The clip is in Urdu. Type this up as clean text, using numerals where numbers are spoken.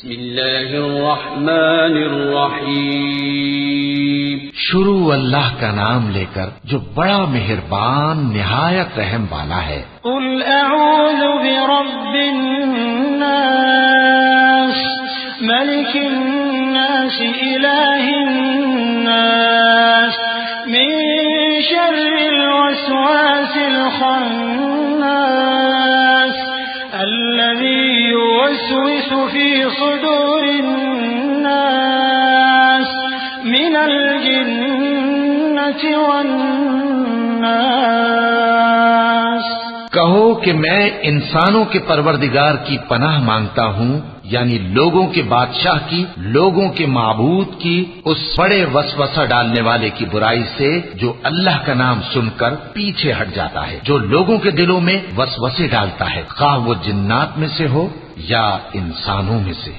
بسم اللہ الرحمن الرحیم، شروع اللہ کا نام لے کر جو بڑا مہربان نہایت رحم والا ہے۔ قل اعوذ برب الناس ملک الناس الہ الناس من شر الوسواس الخناس الذي يوسوس في صدور الناس من الجنة والناس۔ کہو کہ میں انسانوں کے پروردگار کی پناہ مانگتا ہوں، یعنی لوگوں کے بادشاہ کی، لوگوں کے معبود کی، اس بڑے وسوسہ ڈالنے والے کی برائی سے جو اللہ کا نام سن کر پیچھے ہٹ جاتا ہے، جو لوگوں کے دلوں میں وسوسے ڈالتا ہے، خواہ وہ جنات میں سے ہو یا انسانوں میں سے۔